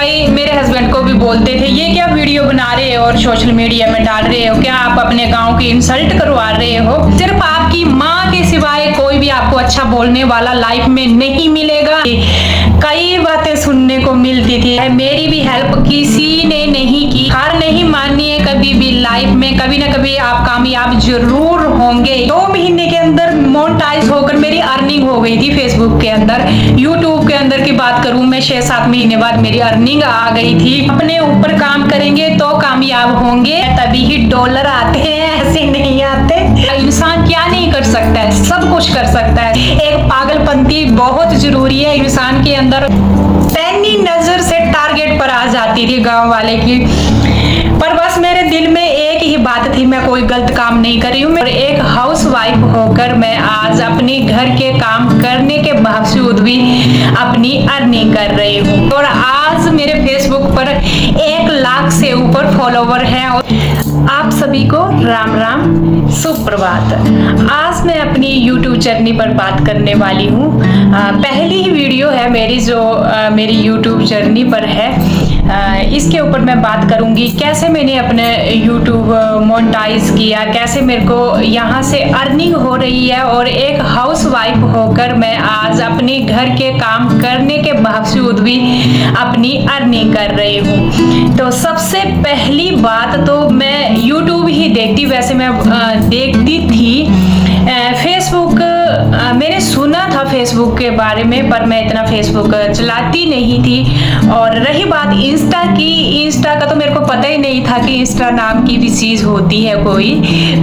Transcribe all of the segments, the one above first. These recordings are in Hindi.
कई मेरे हस्बैंड को भी बोलते थे, ये क्या वीडियो बना रहे हो और सोशल मीडिया में डाल रहे हो, क्या आप अपने गांव की इंसल्ट करवा रहे हो। सिर्फ आपकी माँ के सिवाय कोई भी आपको अच्छा बोलने वाला लाइफ में नहीं मिलेगा। कई बातें सुनने को मिलती थी, मेरी भी हेल्प किसी ने नहीं की। हार नहीं माननी है कभी भी लाइफ में, कभी ना कभी आप कामयाब जरूर होंगे। 2 महीने के अंदर मोनेटाइज होकर मेरी अर्निंग हो गई थी फेसबुक के अंदर। यूट्यूब के अंदर की बात करूं मैं, 6-7 महीने बाद मेरी अर्निंग आ गई थी। अपने ऊपर काम करेंगे तो कामयाब होंगे, तभी ही डॉलर आते हैं, ऐसे नहीं आते। इंसान क्या नहीं कर सकता है, सब कुछ कर सकता है। एक पागलपंती बहुत जरूरी है इंसान के अंदर। पैनी नजर से टारगेट पर आ जाती थी गांव वाले की, पर बस मेरे दिल में एक ही बात थी, मैं कोई गलत काम नहीं कर रही हूँ। और एक हाउस वाइफ होकर मैं आज अपने घर के काम करने के बावजूद भी अपनी अर्निंग कर रही हूँ। और आज मेरे फेसबुक पर 1 लाख से ऊपर फॉलोवर हैं। और आप सभी को राम राम, सुप्रभात। आज मैं अपनी YouTube जर्नी पर बात करने वाली हूँ। पहली ही वीडियो है मेरी जो मेरी YouTube जर्नी पर है। इसके ऊपर मैं बात करूंगी कैसे मैंने अपने YouTube मोनेटाइज किया, कैसे मेरे को यहाँ से अर्निंग हो रही है। और एक हाउस वाइफ होकर मैं आज अपने घर के काम करने के बावजूद भी अपनी अर्निंग कर रही हूँ। तो सबसे पहली बात तो मैं YouTube ही देखती, वैसे मैं देखती थी फेसबुक। मैंने सुना था फेसबुक के बारे में, पर मैं इतना फेसबुक चलाती नहीं थी। और रही बात इंस्टा की, इंस्टा का तो मेरे को पता ही नहीं था कि इंस्टा नाम की भी चीज़ होती है कोई।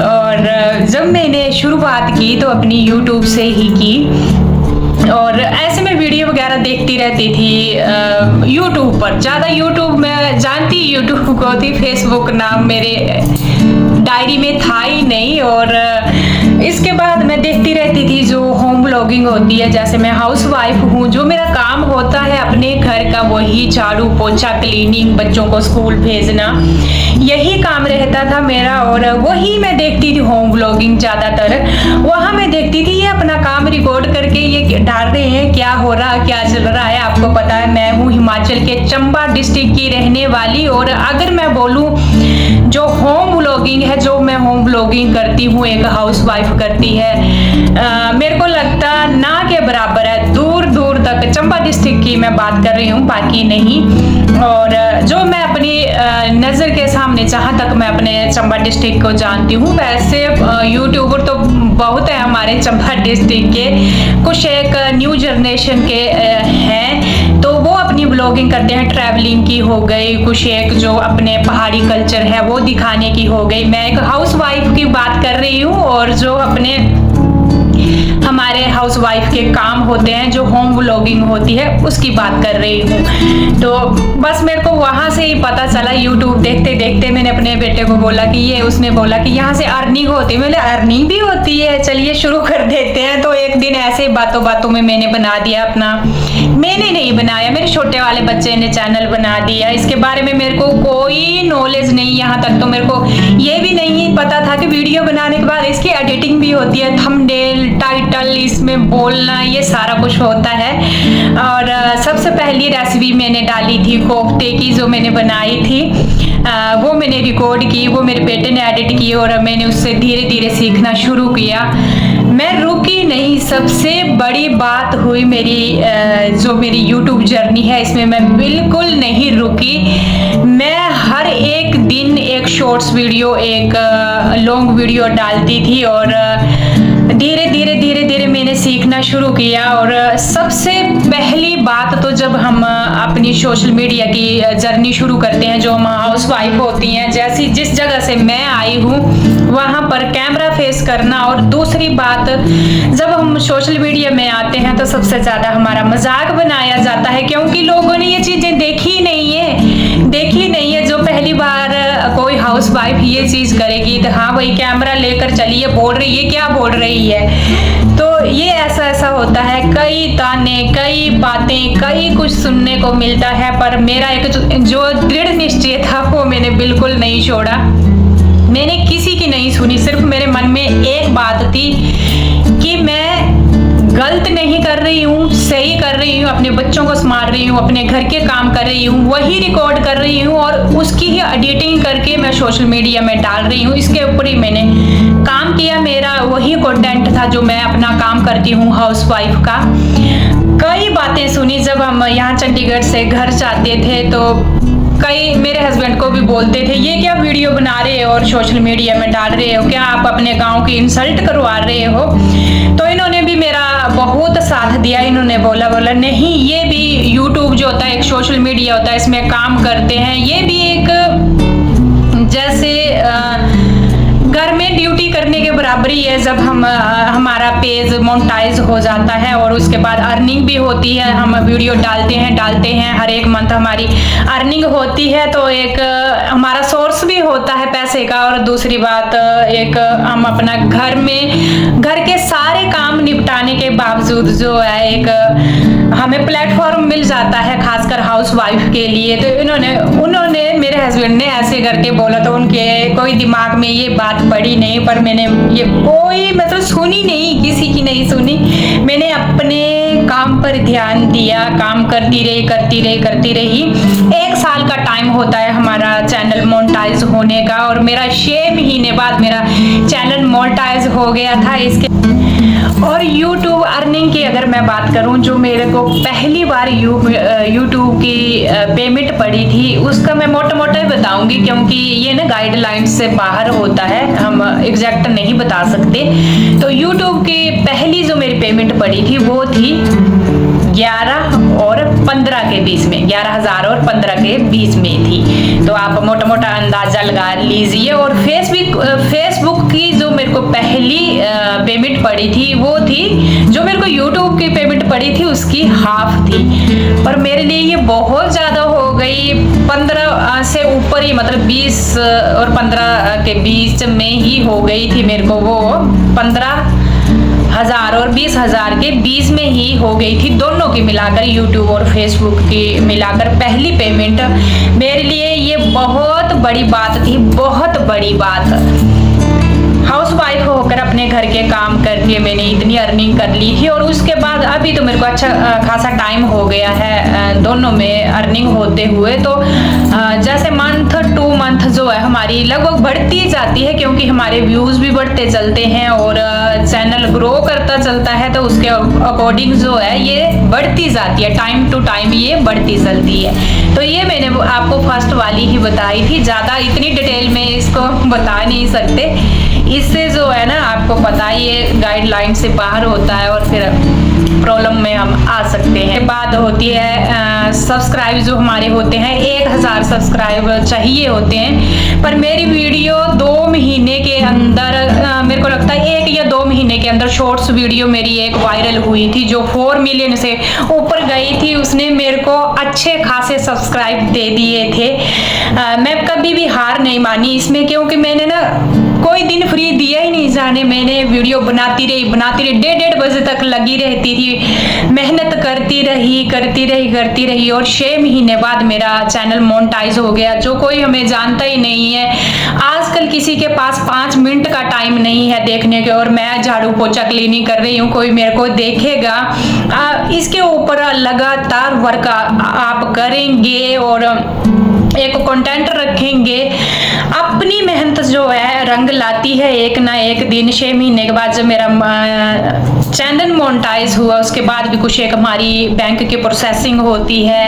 और जब मैंने शुरुआत की तो अपनी यूट्यूब से ही की। और ऐसे में वीडियो वगैरह देखती रहती थी यूट्यूब पर। ज़्यादा यूट्यूब में जानती यूट्यूब को थी, फेसबुक नाम मेरे डायरी में था ही नहीं। और इसके बाद मैं देखती रहती थी जो होम ब्लॉगिंग होती है। जैसे मैं हाउस वाइफ हूँ, जो मेरा काम होता है अपने घर का वही झाड़ू पोछा, क्लीनिंग, बच्चों को स्कूल भेजना, यही काम रहता था मेरा। और वही मैं देखती थी होम ब्लॉगिंग ज़्यादातर। वहाँ मैं देखती थी ये अपना काम रिकॉर्ड करके ये डाल रहे हैं, क्या हो रहा क्या चल रहा है। आपको पता है मैं हूँ हिमाचल के चंबा डिस्ट्रिक्ट की रहने वाली। और अगर मैं बोलूँ जो होम ब्लॉगिंग है, जो मैं होम ब्लॉगिंग करती हूँ एक हाउस वाइफ करती है, मेरे को लगता ना के बराबर है। दूर दूर तक चंबा डिस्ट्रिक्ट की मैं बात कर रही हूँ, बाकी नहीं। और जो मैं अपनी नज़र के सामने, जहाँ तक मैं अपने चंबा डिस्ट्रिक्ट को जानती हूँ, वैसे यूट्यूबर तो बहुत है हमारे चंबा डिस्ट्रिक्ट के। कुछ एक न्यू जनरेशन के हैं तो वो अपनी ब्लॉगिंग करते हैं, ट्रैवलिंग की हो गई, कुछ एक जो अपने पहाड़ी कल्चर है वो दिखाने की हो गई। मैं एक हाउस वाइफ की बात कर रही हूँ और जो अपने हमारे हाउस वाइफ के काम होते हैं, जो होम ब्लॉगिंग होती है, उसकी बात कर रही हूँ। तो बस मेरे को वहाँ से ही पता चला, यूट्यूब देखते देखते मैंने अपने बेटे को बोला कि ये, उसने बोला कि यहाँ से अर्निंग होती है। मैंने अर्निंग भी होती है, चलिए शुरू कर देते हैं। तो एक दिन ऐसे बातों बातों में मैंने बना दिया अपना, मैंने नहीं बनाया, मेरे छोटे वाले बच्चे ने चैनल बना दिया। इसके बारे में मेरे को कोई नॉलेज नहीं, यहाँ तक तो मेरे को ये भी नहीं पता था कि वीडियो बनाने के बाद इसकी एडिटिंग भी होती है, थंबनेल, टाइटल, इसमें बोलना, ये सारा कुछ होता है। और सबसे पहली रेसिपी मैंने डाली थी कोफ्ते की, जो मैंने बनाई थी वो मैंने रिकॉर्ड की, वो मेरे बेटे ने एडिट की। और मैंने उससे धीरे धीरे सीखना शुरू किया, मैं रुकी नहीं। सबसे बड़ी बात हुई मेरी जो मेरी यूट्यूब जर्नी है, इसमें मैं बिल्कुल नहीं रुकी। मैं हर एक दिन एक शॉर्ट्स वीडियो, एक लॉन्ग वीडियो डालती थी। और धीरे धीरे धीरे धीरे मैंने सीखना शुरू किया। और सबसे पहली बात तो जब हम अपनी सोशल मीडिया की जर्नी शुरू करते हैं, जो हम हाउस वाइफ होती हैं, जैसी जिस जगह से मैं आई हूँ वहाँ पर कैमरा फेस करना। और दूसरी बात, जब हम सोशल मीडिया में आते हैं तो सबसे ज़्यादा हमारा मजाक बनाया जाता है, क्योंकि लोगों ने ये चीज़ें देखी नहीं है। जो पहली बार कोई हाउस वाइफ ये चीज़ करेगी तो हाँ भाई कैमरा लेकर चलिए, बोल रही है, क्या बोल रही है। तो ये ऐसा होता है, कई ताने, कई बातें, कई कुछ सुनने को मिलता है। पर मेरा एक जो दृढ़ निश्चय था वो मैंने बिल्कुल नहीं छोड़ा, मैंने किसी की नहीं सुनी। सिर्फ मेरे मन में एक बात थी कि मैं गलत नहीं कर रही हूँ, सही कर रही हूँ, अपने बच्चों को संभाल रही हूँ, अपने घर के काम कर रही हूँ, वही रिकॉर्ड कर रही हूँ और उसकी ही एडिटिंग करके मैं सोशल मीडिया में डाल रही हूँ। इसके ऊपर ही मैंने काम किया, मेरा वही कंटेंट था जो मैं अपना काम करती हूँ हाउसवाइफ का। कई बातें सुनी जब हम यहाँ चंडीगढ़ से घर जाते थे, तो कई मेरे हस्बैंड को भी बोलते थे ये क्या वीडियो बना रहे हो और सोशल मीडिया में डाल रहे हो, क्या आप अपने गांव की इंसल्ट करवा रहे हो। तो इन्होंने भी मेरा बहुत साथ दिया, इन्होंने बोला नहीं, ये भी यूट्यूब जो होता है एक सोशल मीडिया होता है, इसमें काम करते हैं, ये भी एक जैसे घर में ड्यूटी करने के बराबर ही है। जब हम हमारा पेज मोनेटाइज हो जाता है और उसके बाद अर्निंग भी होती है, हम वीडियो डालते हैं, हर एक मंथ हमारी अर्निंग होती है, तो एक हमारा सोर्स भी होता है पैसे का। और दूसरी बात, एक हम अपना घर के सारे काम निपटाने के बावजूद जो है एक हमें प्लेटफॉर्म मिल जाता है, खासकर हाउसवाइफ के लिए। तो उन्होंने मेरे हस्बैंड ने ऐसे करके बोला, तो उनके कोई दिमाग में ये बात पड़ी नहीं, पर मैंने ये कोई मतलब सुनी नहीं, किसी की नहीं सुनी। मैंने अपने काम पर ध्यान दिया, काम करती रही। 1 साल का टाइम होता है हमारा चैनल मोनेटाइज होने का, और मेरा 6 महीने बाद मेरा चैनल मोनेटाइज हो गया था। इसके और YouTube अर्निंग की अगर मैं बात करूं, जो मेरे को पहली बार YouTube की पेमेंट पड़ी थी, उसका मैं मोटा ही बताऊंगी, क्योंकि ये ना गाइडलाइन से बाहर होता है, हम एग्जैक्ट नहीं बता सकते। तो YouTube की पहली जो मेरी पेमेंट पड़ी थी वो थी 11 और 15 के बीच में, 11,000 और 15 के बीच में थी। तो आप मोटा अंदाजा लगा लीजिए। और फेसबुक की जो मेरे को पहली पेमेंट पड़ी थी वो थी, जो मेरे को यूट्यूब की पेमेंट पड़ी थी उसकी हाफ थी। पर मेरे लिए ये बहुत ज्यादा हो गई, 15 से ऊपर ही, मतलब 20 और 15 के बीच में ही हो गई थी मेरे को वो 15,000 और 20,000 के बीच में ही हो गई थी, दोनों की मिलाकर, यूट्यूब और फेसबुक की मिलाकर पहली पेमेंट। मेरे लिए ये बहुत बड़ी बात थी, बहुत बड़ी बात। हाउसवाइफ होकर अपने घर के काम करके मैंने इतनी अर्निंग कर ली थी, और उसके बाद अभी तो मेरे को अच्छा खासा टाइम हो गया है दोनों में अर्निंग होते हुए। तो जैसे मंथ टू मंथ जो है हमारी लगभग बढ़ती जाती है, क्योंकि हमारे व्यूज भी बढ़ते चलते हैं और चैनल ग्रो करता चलता है, तो उसके अकॉर्डिंग जो है ये बढ़ती जाती है, टाइम टू टाइम ये बढ़ती चलती है। तो ये मैंने आपको फर्स्ट वाली ही बताई थी, ज़्यादा इतनी डिटेल में इसको बता नहीं सकते। इससे जो है ना आपको पता ही है गाइडलाइन से बाहर होता है और फिर प्रॉब्लम में हम आ सकते हैं। बात होती है सब्सक्राइब जो हमारे होते हैं, 1000 सब्सक्राइब चाहिए होते हैं, पर मेरी वीडियो 2 महीने के अंदर, मेरे को लगता है 1 या 2 महीने के अंदर शॉर्ट्स वीडियो मेरी एक वायरल हुई थी, जो 4 मिलियन से ऊपर गई थी। उसने मेरे को अच्छे खासे सब्सक्राइब दे दिए थे। मैं कभी भी हार नहीं मानी इसमें, क्योंकि मैंने ना कोई दिन फ्री दिया ही नहीं जाने, मैंने वीडियो बनाती रही, 1:30 बजे तक लगी रहती थी, मेहनत करती रही और 6 महीने बाद मेरा चैनल मोनेटाइज हो गया। जो कोई हमें जानता ही नहीं है, आजकल किसी के पास 5 मिनट का टाइम नहीं है देखने के, और मैं झाड़ू पोछा क्लीनिंग कर रही हूँ, कोई मेरे को देखेगा। इसके ऊपर लगातार वर्क आप करेंगे और एक कंटेंट रखेंगे, अपनी मेहनत जो है रंग लाती है एक ना एक दिन। 6 महीने के बाद जब मेरा चैनल मोनेटाइज हुआ, उसके बाद भी कुछ एक हमारी बैंक की प्रोसेसिंग होती है,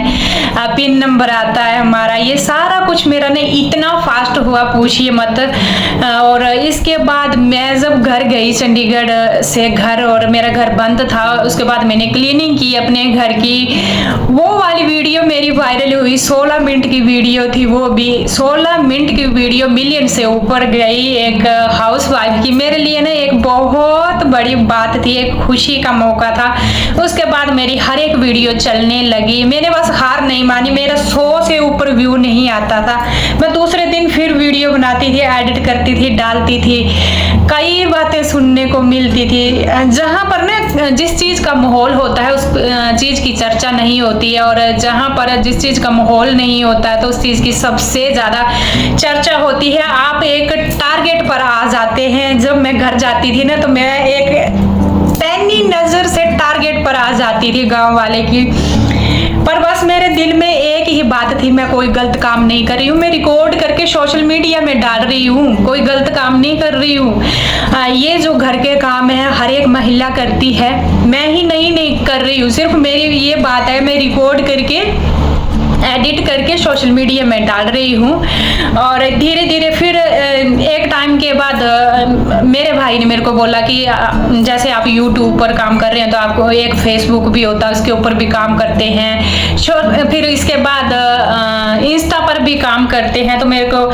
पिन नंबर आता है हमारा, ये सारा कुछ मेरा ने इतना फास्ट हुआ पूछिए मत। और इसके बाद मैं जब घर गई चंडीगढ़ से घर, और मेरा घर बंद था, उसके बाद मैंने क्लीनिंग की अपने घर की, वो वाली वीडियो मेरी वायरल हुई। 16 मिनट की वीडियो थी, वो भी 16 मिनट की वीडियो मिलियन से ऊपर गई एक हाउसवाइफ की। मेरे लिए ना एक बहुत बड़ी बात थी, एक खुशी का मौका था। उसके बाद मेरी हर एक वीडियो चलने लगी, मैंने बस हार नहीं मानी। मेरा 100 से ऊपर व्यू नहीं आता था, मैं दूसरे दिन फिर वीडियो बनाती थी, एडिट करती थी, डालती थी। कई बातें सुनने को मिलती थी, जहां पर ना जिस चीज का माहौल होता है उस चीज की चर्चा नहीं होती है, और जहां पर जिस चीज का माहौल नहीं होता है तो उस चीज की सबसे ज्यादा चर्चा होती है। आप एक टारगेट पर आ जाते हैं। जब मैं घर जाती थी ना, तो मैं एक पैनी नजर से पर आ जाती थी गांव वाले की। पर बस मेरे दिल में एक ही बात थी, मैं कोई गलत काम नहीं कर रही हूँ, मैं रिकॉर्ड करके सोशल मीडिया में डाल रही हूँ, कोई गलत काम नहीं कर रही हूँ। ये जो घर के काम है हर एक महिला करती है, मैं ही नहीं कर रही हूँ। सिर्फ मेरी ये बात है, मैं रिकॉर्ड करके एडिट करके सोशल मीडिया में डाल रही हूँ। और धीरे धीरे फिर एक टाइम के बाद मेरे भाई ने मेरे को बोला कि जैसे आप यूट्यूब पर काम कर रहे हैं तो आपको एक फेसबुक भी होता है, उसके ऊपर भी काम करते हैं। फिर इसके बाद इंस्टा पर भी काम करते हैं। तो मेरे को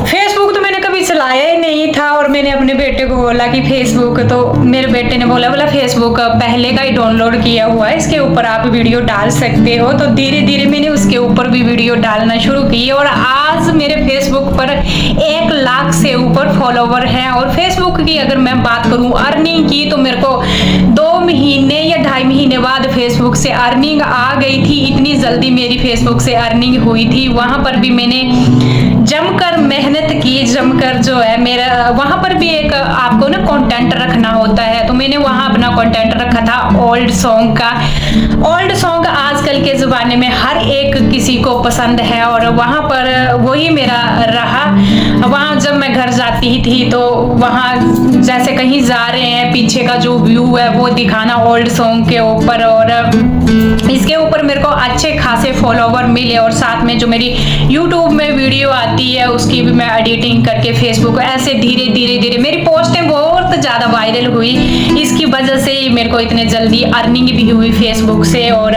फेसबुक तो मैंने कभी चलाया ही नहीं था, और मैंने अपने बेटे को बोला कि फेसबुक, तो मेरे बेटे ने बोला फेसबुक पहले का ही डाउनलोड किया हुआ है, इसके ऊपर आप वीडियो डाल सकते हो। तो धीरे धीरे मैंने उसके ऊपर भी वीडियो डालना शुरू की, और आज मेरे फेसबुक पर 1 लाख से ऊपर फॉलोवर हैं। और फेसबुक की अगर मैं बात करूं अर्निंग की, तो मेरे को 2 महीने या 2.5 महीने बाद फेसबुक से अर्निंग आ गई थी। इतनी जल्दी मेरी फेसबुक से अर्निंग हुई थी। वहां पर भी मैंने जमकर मेहनत की, जमकर जो है मेरा वहां पर भी एक आपको ना कंटेंट रखना होता है। तो मैंने वहां अपना कंटेंट रखा था ओल्ड सॉन्ग का। ओल्ड सॉन्ग आजकल के ज़माने में हर एक किसी को पसंद है, और वहां पर वही मेरा रहा। वहां जब मैं घर जाती थी तो वहां जैसे कहीं जा रहे हैं, पीछे का जो व्यू है वो दिखाना ओल्ड सॉन्ग के ऊपर, और इसके ऊपर मेरे को अच्छे खासे फॉलोवर मिले। और साथ में जो मेरी यूट्यूब में वीडियो आती है उसकी भी मैं एडिटिंग करके फेसबुक, ऐसे धीरे धीरे मेरी पोस्टें बहुत ज़्यादा वायरल हुई। इसकी वजह से मेरे को इतने जल्दी अर्निंग भी हुई फेसबुक से। और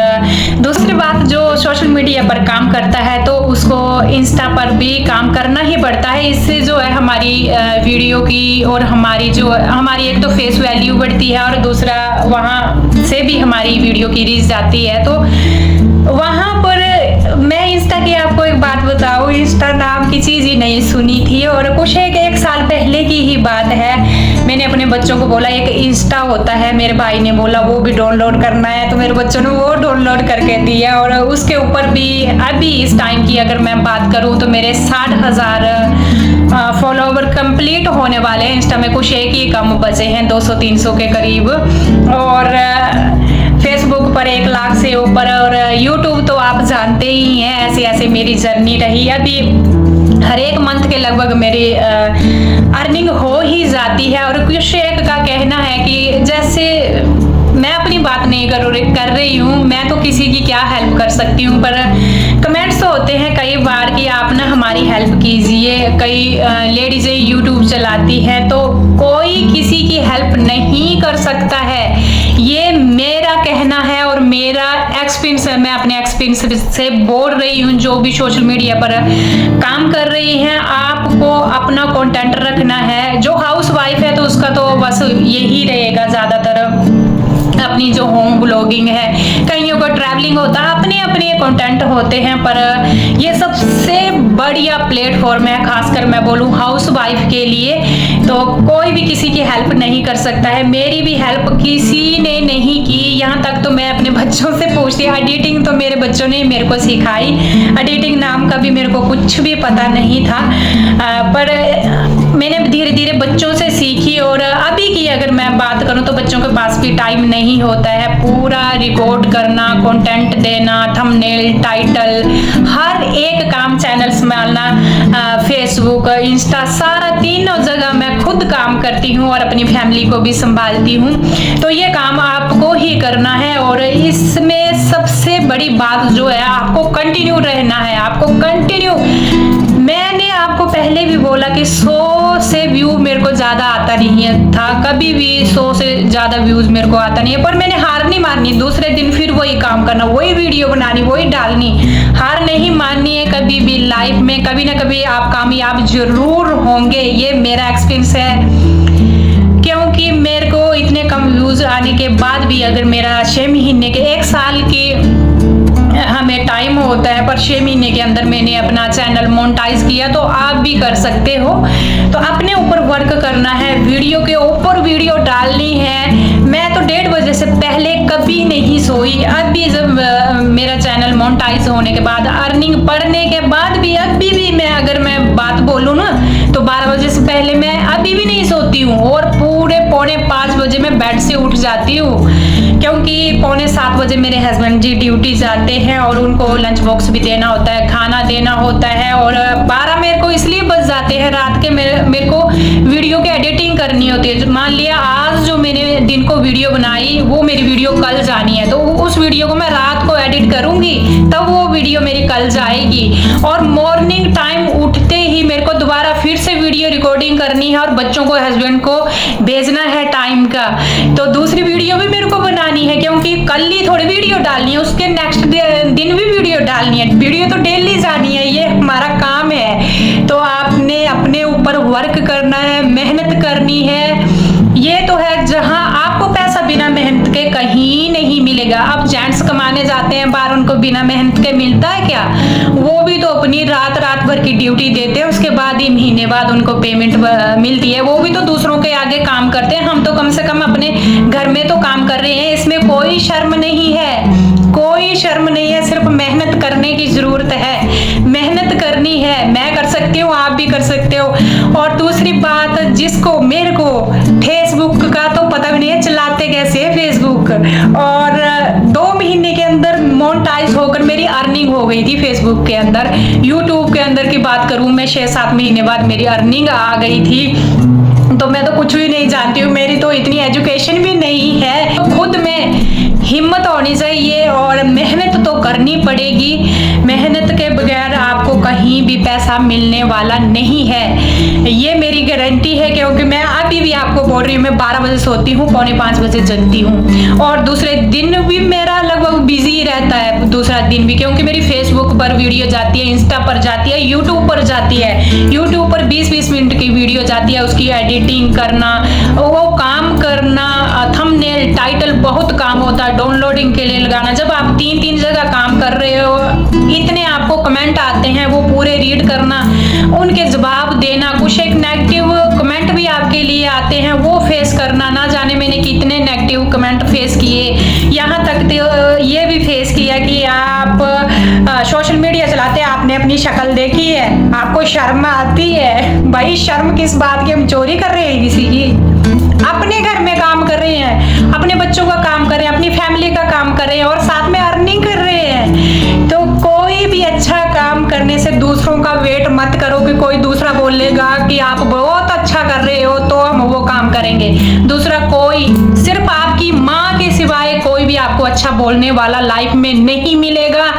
दूसरी बात, जो सोशल मीडिया पर काम करता है तो उसको इंस्टा पर भी काम करना ही पड़ता है। इससे जो है हमारी वीडियो की और हमारी एक तो फेस वैल्यू बढ़ती है, और दूसरा वहाँ से भी हमारी वीडियो की रीच जाती है। तो वहाँ पर मैं इंस्टा की आपको एक बात बताऊँ, इंस्टा नाम की चीज़ ही नहीं सुनी थी। और कुछ एक साल पहले की ही बात है, मैंने अपने बच्चों को बोला एक इंस्टा होता है, मेरे भाई ने बोला वो भी डाउनलोड करना है, तो मेरे बच्चों ने वो डाउनलोड करके दिया। और उसके ऊपर भी अभी इस टाइम की अगर मैं बात करूँ तो मेरे 60,000 फॉलोवर कंप्लीट होने वाले हैं। इंस्टा में कुछ एक ही कम बचे हैं, 200-300 के करीब। और फेसबुक पर 1 लाख से ऊपर, और यूट्यूब तो आप जानते ही हैं ऐसे ऐसे मेरी जर्नी रही। अभी हर एक मंथ के लगभग मेरी अर्निंग हो ही जाती है। और कुछ एक का कहना है कि जैसे मैं अपनी बात नहीं कर रही हूँ, मैं तो किसी की क्या हेल्प कर सकती हूँ, पर कमेंट्स तो होते हैं कई बार कि आप ना हमारी हेल्प कीजिए। कई लेडीज़ें यूट्यूब चलाती हैं तो कोई किसी की हेल्प नहीं कर सकता है, ये मेरा कहना है और मेरा एक्सपीरियंस है। मैं अपने एक्सपीरियंस से बोल रही हूँ। जो भी सोशल मीडिया पर काम कर रही हैं, आपको अपना कंटेंट रखना है। जो हाउस वाइफ है तो उसका तो बस यही रहेगा, ज़्यादातर अपनी जो होम ब्लॉगिंग है, कईयों को ट्रैवलिंग होता है, अपने अपने कंटेंट होते हैं। पर ये सबसे बढ़िया प्लेटफॉर्म है, खासकर मैं बोलूँ हाउस वाइफ के लिए। तो कोई भी किसी की हेल्प नहीं कर सकता है। मेरी भी हेल्प किसी ने नहीं की, यहाँ तक तो मैं अपने बच्चों से पूछती। एडिटिंग तो मेरे बच्चों ने मेरे को सिखाई, एडिटिंग नाम का भी मेरे को कुछ भी पता नहीं था, पर मैंने धीरे धीरे बच्चों से सीखी। और अभी की अगर मैं बात करूँ तो बच्चों के पास भी टाइम नहीं होता है पूरा रिकॉर्ड करना, कंटेंट देना, थंबनेल, टाइटल, हर एक काम, चैनल संभालना, फेसबुक, इंस्टा, सारा तीनों जगह मैं खुद काम करती हूँ और अपनी फैमिली को भी संभालती हूँ। तो ये काम आपको ही करना है। और इसमें सबसे बड़ी बात जो है, आपको कंटिन्यू रहना है, आपको कंटिन्यू। मैंने आपको पहले भी बोला कि 100 से व्यू मेरे को ज़्यादा आता नहीं था, कभी भी 100 से ज़्यादा व्यूज़ मेरे को आता नहीं है, पर मैंने हार नहीं माननी। दूसरे दिन फिर वही काम करना, वही वीडियो बनानी, वही डालनी, हार नहीं माननी है कभी भी। लाइफ में कभी ना कभी आप कामयाब जरूर होंगे, ये मेरा एक्सपीरियंस है। क्योंकि मेरे को इतने कम व्यूज़ आने के बाद भी, अगर मेरा 6 महीने के 1 साल के हमें टाइम होता है, पर 6 महीने के अंदर मैंने अपना चैनल मोनेटाइज किया, तो आप भी कर सकते हो। तो अपने ऊपर वर्क करना है, वीडियो के ऊपर वीडियो डालनी है। मैं तो 1:30 बजे से पहले कभी नहीं सोई। अभी जब मेरा चैनल मोनेटाइज होने के बाद, अर्निंग बढ़ने के बाद भी, अभी भी मैं अगर मैं बात बोलूँ ना तो 12 बजे से पहले मैं अभी भी नहीं सोती हूँ, और पूरे 4:45 बजे मैं बेड से उठ जाती हूँ। क्योंकि 6:45 बजे मेरे हस्बैंड जी ड्यूटी जाते हैं और उनको लंच बॉक्स भी देना होता है, खाना देना होता है, और 12 मेरे को इसलिए बज जाते हैं रात के। मेरे को वीडियो की एडिटिंग करनी होती है। मान लिया आज जो मैंने दिन को वीडियो बनाई वो मेरी वीडियो कल जानी है, तो उस वीडियो को मैं रात को एडिट करूंगी, तब वो वीडियो मेरी कल जाएगी। और मॉर्निंग टाइम उठते ही मेरे को दोबारा फिर से वीडियो रिकॉर्डिंग करनी है और बच्चों को हस्बैंड को भेजना है टाइम का, तो दूसरी वीडियो भी मेरे को बनानी है, क्योंकि कल ही थोड़ी वीडियो डालनी है, उसके नेक्स्ट दिन भी वीडियो डालनी है। वीडियो तो डेली जानी है, ये हमारा काम है। तो आपने अपने ऊपर वर्क करना है, मेहनत करनी है। ये तो है जहां आपको पैसा बिना मेहनत के कहीं नहीं मिलेगा। अब जेंट्स कमाने जाते हैं बाहर, उनको बिना मेहनत के मिलता है क्या? वो भी तो अपनी रात भर की ड्यूटी देते हैं, उसके बाद ही महीने बाद उनको पेमेंट मिलती है। वो भी तो दूसरों के आगे काम करते हैं, हम तो कम से कम अपने घर में तो काम कर रहे हैं। इसमें कोई शर्म नहीं है, कोई शर्म नहीं है, सिर्फ मेहनत करने की जरूरत है। मेहनत करनी है, मैं कर सकती हूँ, आप भी कर सकते हो। और दूसरी बात, जिसको मेरे को फेसबुक का तो पता भी नहीं है चलाते कैसे है फेसबुक, और 2 महीने के अंदर मोनेटाइज होकर मेरी अर्निंग हो गई थी फेसबुक के अंदर। यूट्यूब के अंदर की बात करूं मैं, 6-7 महीने बाद मेरी अर्निंग आ गई थी। तो मैं तो कुछ भी नहीं जानती हूँ, मेरी तो इतनी एजुकेशन भी नहीं है। तो खुद में हिम्मत होनी चाहिए और मेहनत तो करनी पड़ेगी। मेहनत के बगैर आपको कहीं भी पैसा मिलने वाला नहीं है, ये मेरी गारंटी है। क्योंकि मैं अभी भी आपको बोल रही हूँ, मैं 12 बजे सोती हूँ, 4:45 बजे जगती हूँ, और दूसरे दिन भी मेरा लगभग बिजी रहता है, दूसरा दिन भी, क्योंकि मेरी फेसबुक पर वीडियो जाती है, इंस्टा पर जाती है, यूट्यूब पर जाती है। यूट्यूब पर 20-20 मिनट की वीडियो जाती है, उसकी एडिटिंग करना, वो काम करना, थंबनेल, टाइटल, बहुत काम होता है, डाउनलोडिंग के लिए लगाना। जब आप 3-3 जगह काम कर रहे हो, इतने आपको कमेंट आते हैं, वो पूरे रीड करना, उनके जवाब देना, कुछ एक नेगेटिव कमेंट भी आपके लिए आते हैं, वो फेस करना। ना जाने मैंने कितने नेगेटिव कमेंट फेस किए, यहाँ तक तो ये भी फेस किया कि आप सोशल मीडिया चलाते हैं, आपने अपनी शक्ल देखी है, आपको शर्म आती है? भाई शर्म किस बात की, हम चोरी कर रहे हैं किसी की? अपने घर में काम कर रहे हैं, अपने बच्चों का काम कर रहे हैं, अपनी फैमिली का काम कर रहे हैं, और साथ में अर्निंग कर रहे हैं। तो कोई भी अच्छा काम करने से दूसरों का वेट मत करो कि कोई दूसरा बोलेगा कि आप बहुत अच्छा कर रहे हो तो हम वो काम करेंगे। दूसरा कोई, सिर्फ आपकी माँ के सिवाय कोई भी आपको अच्छा बोलने वाला लाइफ में नहीं मिलेगा।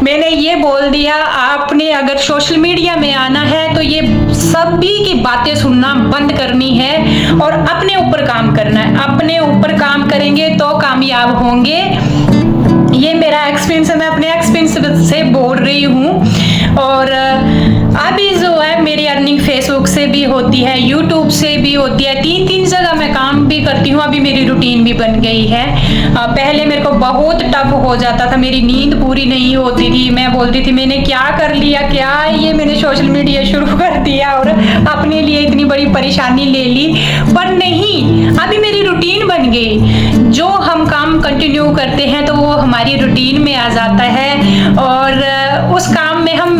मैंने ये बोल दिया। आपने अगर सोशल मीडिया में आना है तो ये सभी की बातें सुनना बंद करनी है और अपने ऊपर काम करना है। अपने ऊपर काम करेंगे तो कामयाब होंगे। ये मेरा एक्सपीरियंस है, मैं अपने एक्सपीरियंस से बोल रही हूँ। और अभी जो है मेरी अर्निंग फेसबुक से भी होती है, यूट्यूब से भी होती है, 3-3 जगह मैं काम भी करती हूँ। अभी मेरी रूटीन भी बन गई है। पहले मेरे को बहुत टफ हो जाता था, मेरी नींद पूरी नहीं होती थी। मैं बोलती थी मैंने क्या कर लिया, क्या ये मैंने सोशल मीडिया शुरू कर दिया और अपने लिए इतनी बड़ी परेशानी ले ली। पर नहीं, अभी मेरी रूटीन बन गई। जो हम काम कंटिन्यू करते हैं तो वो हमारी रूटीन में आ जाता है और उस काम में हम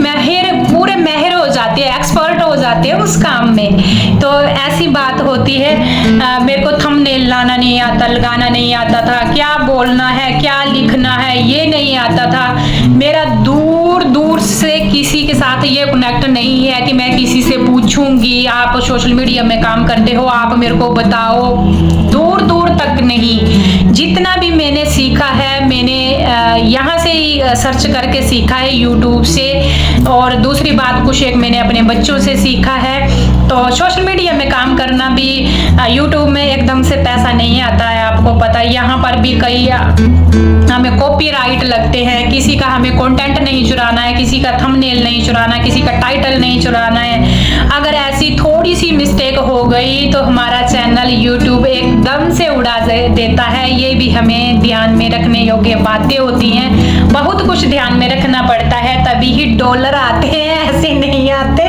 पूरे माहिर हो जाते हैं, एक्सपर्ट हो जाते हैं उस काम में। तो ऐसी बात होती है। मेरे को थंबनेल लाना नहीं आता, लगाना नहीं आता था, क्या बोलना है, क्या लिखना है, ये नहीं आता था। मेरा दूर दूर से किसी के साथ ये कनेक्ट नहीं है कि मैं किसी से पूछूंगी आप सोशल मीडिया में काम करते हो, आप मेरे को बताओ। दूर दूर तक नहीं। जितना भी मैंने सीखा है, मैंने यहाँ से ही सर्च करके सीखा है, यूट्यूब से। और दूसरी बात, कुछ एक मैंने अपने बच्चों से सीखा है। तो सोशल मीडिया में काम करना भी, यूट्यूब में एकदम से पैसा नहीं आता है, आपको पता है। यहाँ पर भी कई हमें कॉपीराइट लगते हैं, किसी का हमें कंटेंट नहीं चुराना है, किसी का थंबनेल नहीं चुराना है, किसी का टाइटल नहीं चुराना है। अगर ऐसी थोड़ी सी मिस्टेक हो गई तो हमारा चैनल यूट्यूब एकदम से उड़ा देता है। ये भी हमें ध्यान में रखने योग्य बातें होती हैं। बहुत कुछ ध्यान में रखना पड़ता है, तभी ही डॉलर आते हैं, ऐसे नहीं आते।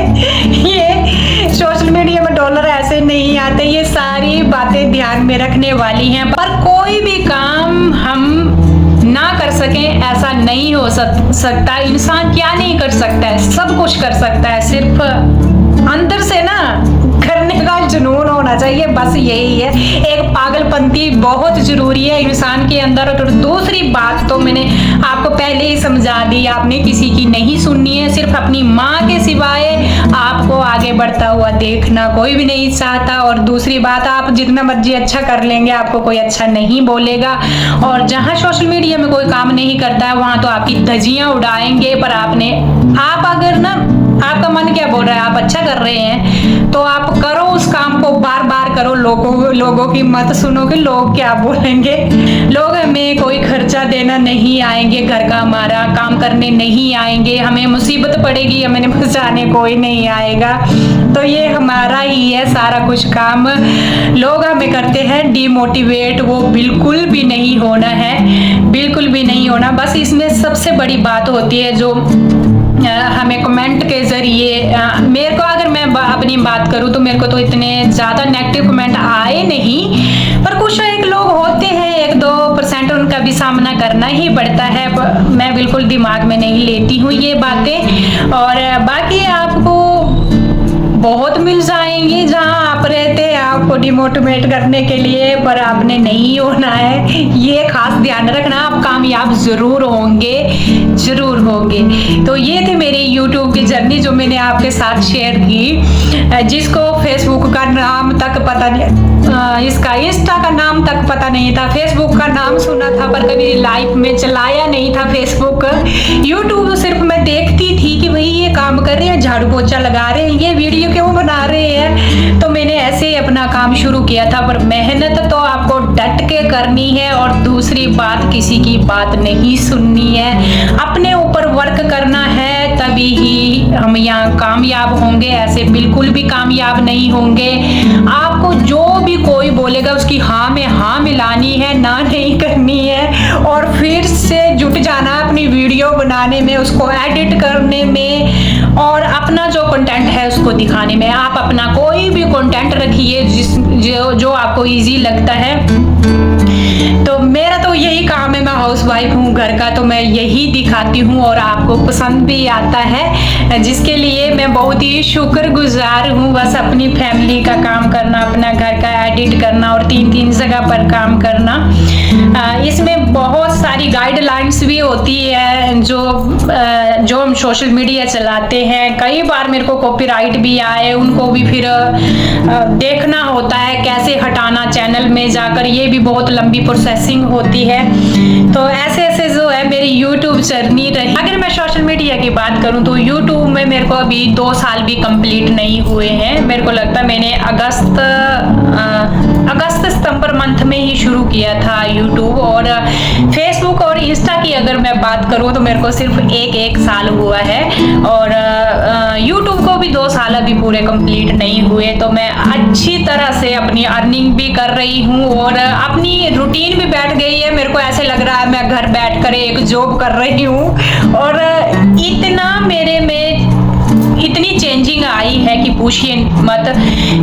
ये सोशल मीडिया में डॉलर ऐसे नहीं आते। ये सारी बातें ध्यान में रखने वाली हैं। पर कोई भी काम हम ना कर सके ऐसा नहीं हो सकता। इंसान क्या नहीं कर सकता है, सब कुछ कर सकता है। सिर्फ अंदर से ना करने का जुनून होना चाहिए, बस यही है। एक पागलपंती बहुत जरूरी है इंसान के अंदर। और दूसरी बात तो मैंने आपको पहले ही समझा दी, आपने किसी की नहीं सुननी है। सिर्फ अपनी माँ के सिवाय आपको आगे बढ़ता हुआ देखना कोई भी नहीं चाहता। और दूसरी बात, आप जितना मर्जी अच्छा कर लेंगे आपको कोई अच्छा नहीं बोलेगा। और जहाँ सोशल मीडिया में कोई काम नहीं करता है वहां तो आपकी धज्जियां उड़ाएंगे। पर आप अगर ना, आपका मन क्या बोल रहा है, आप अच्छा कर रहे हैं तो आप करो उस काम को, बार बार करो। लोगों की मत सुनो कि लोग क्या बोलेंगे। लोग हमें कोई खर्चा देना नहीं आएंगे, घर का हमारा काम करने नहीं आएंगे, हमें मुसीबत पड़ेगी हमें बचाने कोई नहीं आएगा। तो ये हमारा ही है सारा कुछ काम। लोग हमें करते हैं डिमोटिवेट, वो बिल्कुल भी नहीं होना है, बिल्कुल भी नहीं होना। बस इसमें सबसे बड़ी बात होती है जो हमें कमेंट के जरिए, मेरे को अगर मैं अपनी बात करूं तो मेरे को तो इतने ज़्यादा नेगेटिव कमेंट आए नहीं, पर कुछ एक लोग होते हैं 1-2% उनका भी सामना करना ही पड़ता है। मैं बिल्कुल दिमाग में नहीं लेती हूँ ये बातें। और बाकी आपको बहुत मिल जाएंगी जहाँ आप रहते हैं आपको डिमोटिवेट करने के लिए, पर आपने नहीं होना है, ये खास ध्यान रखना। आप कामयाब जरूर होंगे, जरूर होंगे। तो ये थी मेरी YouTube की जर्नी जो मैंने आपके साथ शेयर की। जिसको फेसबुक का नाम तक पता नहीं, इसका इंस्टा का नाम तक पता नहीं था, फेसबुक का नाम सुना था पर कभी लाइफ में चलाया नहीं था फेसबुक। YouTube सिर्फ मैं देखती थी कि भाई ये काम कर रहे हैं, झाड़ू पोछा लगा रहे हैं, ये वीडियो क्यों बना रहे हैं, तो मैंने ऐसे ही अपना काम शुरू किया था। पर मेहनत तो आपको डट के करनी है। और दूसरी बात, किसी की बात नहीं सुननी है, अपने ऊपर वर्क करना है, तभी ही हम यहाँ कामयाब होंगे। ऐसे बिल्कुल भी कामयाब नहीं होंगे। आपको जो भी कोई बोलेगा उसकी हाँ में हाँ मिलानी है, ना नहीं करनी है। और फिर से जुट जाना अपनी वीडियो बनाने में, उसको एडिट करने में और अपना जो कंटेंट है उसको दिखाने में। आप अपना कोई भी कंटेंट रखिए जो आपको इजी लगता है। तो मेरा तो यही काम है, मैं हाउस वाइफ हूँ घर का, तो मैं यही दिखाती हूँ और आपको पसंद भी आता है, जिसके लिए मैं बहुत ही शुक्रगुजार हूँ। बस अपनी फैमिली का काम करना, अपना घर का एडिट करना और 3-3 जगह पर काम करना। इसमें बहुत सारी गाइडलाइंस भी होती है जो हम सोशल मीडिया चलाते हैं। कई बार मेरे को कॉपीराइट भी आए, उनको भी फिर देखना होता है कैसे हटाना चैनल में जाकर, ये भी बहुत लंबी प्रोसेसिंग होती है। तो ऐसे ऐसे जो है मेरी YouTube जर्नी रही। अगर मैं सोशल मीडिया की बात करूं तो YouTube में मेरे को अभी 2 साल भी कंप्लीट नहीं हुए हैं। मेरे को लगता है मैंने अगस्त सितंबर मंथ में ही शुरू किया था YouTube। और फेसबुक और इंस्टा की अगर मैं बात करूं तो मेरे को सिर्फ एक साल हुआ है। और YouTube को भी 2 साल अभी पूरे कंप्लीट नहीं हुए। तो मैं अच्छी तरह से अपनी अर्निंग भी कर रही हूँ और अपनी रूटीन भी बैठ गई है। मेरे को ऐसे लग रहा है मैं घर बैठ कर एक जॉब कर रही हूँ। और इतना मेरे में इतनी चेंजिंग आई है कि पूछिए मत।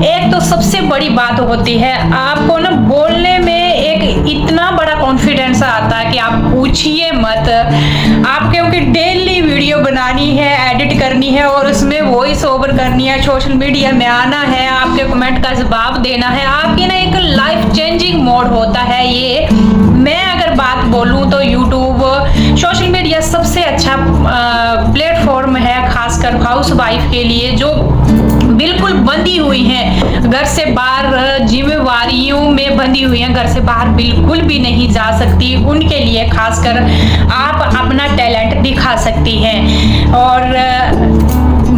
एक तो सबसे बड़ी बात होती है, आपको ना बोलने में एक इतना बड़ा कॉन्फिडेंस आता है कि आप पूछिए मत। आप क्योंकि डेली वीडियो बनानी है, एडिट करनी है और उसमें वॉइस ओवर करनी है, सोशल मीडिया में आना है, आपके कमेंट का जवाब देना है, आपकी ना एक लाइफ चेंजिंग मोड होता है ये। मैं अगर बात बोलूं तो YouTube सोशल मीडिया सबसे अच्छा प्लेटफॉर्म है, खासकर हाउस वाइफ के लिए जो बिल्कुल बंधी हुई हैं, घर से बाहर जिम्मेवारियों में बंधी हुई हैं, घर से बाहर बिल्कुल भी नहीं जा सकती। उनके लिए खासकर आप अपना टैलेंट दिखा सकती हैं। और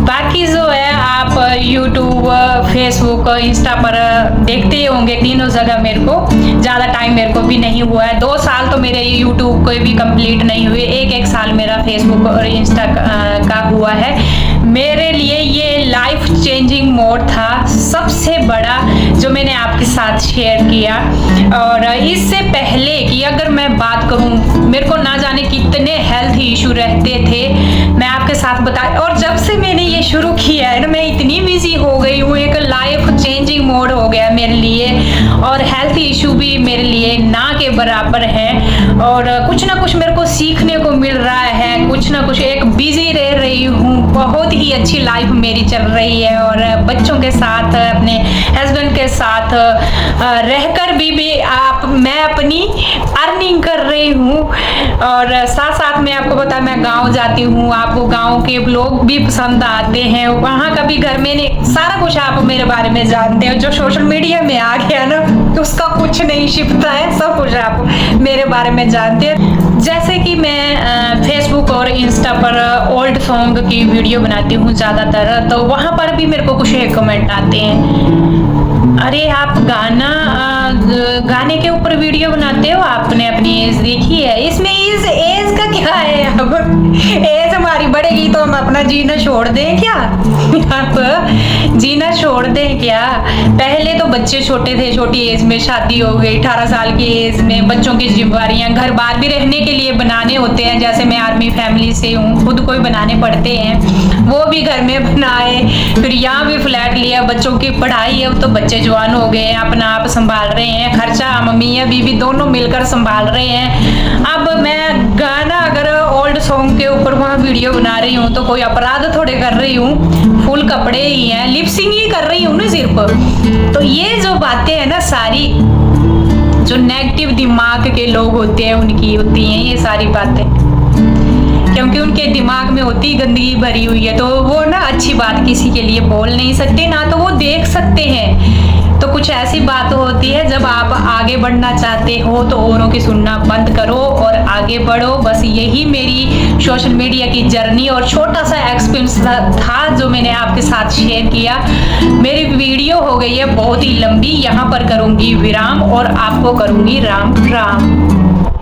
बाकी जो है आप YouTube, फेसबुक, इंस्टा पर देखते होंगे, तीनों जगह मेरे को ज़्यादा टाइम मेरे को भी नहीं हुआ है। 2 साल तो मेरे YouTube कोई भी कंप्लीट नहीं हुए, एक साल मेरा फेसबुक और इंस्टा का हुआ है। मेरे लिए ये लाइफ चेंजिंग मोड था सबसे बड़ा जो मैंने आपके साथ शेयर किया। और इससे पहले की अगर मैं बात करूं, मेरे को ना जाने कितने हेल्थ इशू रहते थे, मैं आपके साथ बता। और जब से मैंने ये शुरू किया है ना, मैं इतनी बिजी हो गई हूँ, एक लाइफ चेंजिंग मोड हो गया मेरे लिए। और हेल्थ हेल्थ इशू भी मेरे लिए ना के बराबर है, और कुछ ना कुछ मेरे को सीखने को मिल रहा है, कुछ ना कुछ एक बिजी रह रही हूँ, बहुत ही अच्छी लाइफ मेरी चल रही है, और बच्चों के साथ अपने हस्बैंड के साथ रहकर भी मैं अपनी अर्निंग कर रही हूँ। और साथ साथ में आपको पता मैं गांव जाती हूँ, आपको गांव के लोग भी पसंद आते हैं, वहाँ का भी घर में सारा कुछ आप मेरे बारे में जानते हो। जो सोशल मीडिया में आ गया ना तो उसका कुछ नहीं छिपता है, सब कुछ आप मेरे बारे में जानते हैं। जैसे कि मैं फेसबुक और इंस्टा पर ओल्ड सॉन्ग की वीडियो बनाती हूँ ज़्यादातर, तो वहाँ पर भी मेरे को कुछ कमेंट आते हैं, अरे आप गाने के ऊपर वीडियो बनाते हो, आपने अपनी एज देखी है, इसमें एज का क्या है? अब एज हमारी बढ़ेगी तो हम अपना जीना छोड़ दें क्या? आप जीना छोड़ दें क्या? पहले तो बच्चे छोटे थे, छोटी एज में शादी हो गई, 18 साल की एज में बच्चों की जिम्मेवारियां, घर बार भी रहने के लिए बनाने होते हैं, जैसे मैं आर्मी फैमिली से हूँ, खुद को ही बनाने पड़ते हैं, वो भी घर में बनाए, फिर यहाँ भी फ्लैट लिया, बच्चों की पढ़ाई, अब तो बच्चे जवान हो गए हैं, अपना आप संभाल रहे हैं, खर्चा मम्मी या बीवी दोनों मिलकर संभाल रहे हैं। अब मैं गाना अगर ओल्ड सॉन्ग के ऊपर वहाँ वीडियो बना रही हूँ तो कोई अपराध थोड़े कर रही हूँ, फुल कपड़े ही हैं, लिपसिंग ही कर रही हूँ ना सिर्फ। तो ये जो बातें हैं ना सारी, जो नेगेटिव दिमाग के लोग होते हैं उनकी होती हैं ये सारी बातें, क्योंकि उनके दिमाग में होती गंदगी भरी हुई है, तो वो ना अच्छी बात किसी के लिए बोल नहीं सकते, ना तो वो देख सकते हैं। तो कुछ ऐसी बात होती है, जब आप आगे बढ़ना चाहते हो तो औरों की सुनना बंद करो और आगे बढ़ो। बस यही मेरी सोशल मीडिया की जर्नी और छोटा सा एक्सपीरियंस था जो मैंने आपके साथ शेयर किया। मेरी वीडियो हो गई है बहुत ही लंबी, यहाँ पर करूँगी विराम और आपको करूँगी राम राम।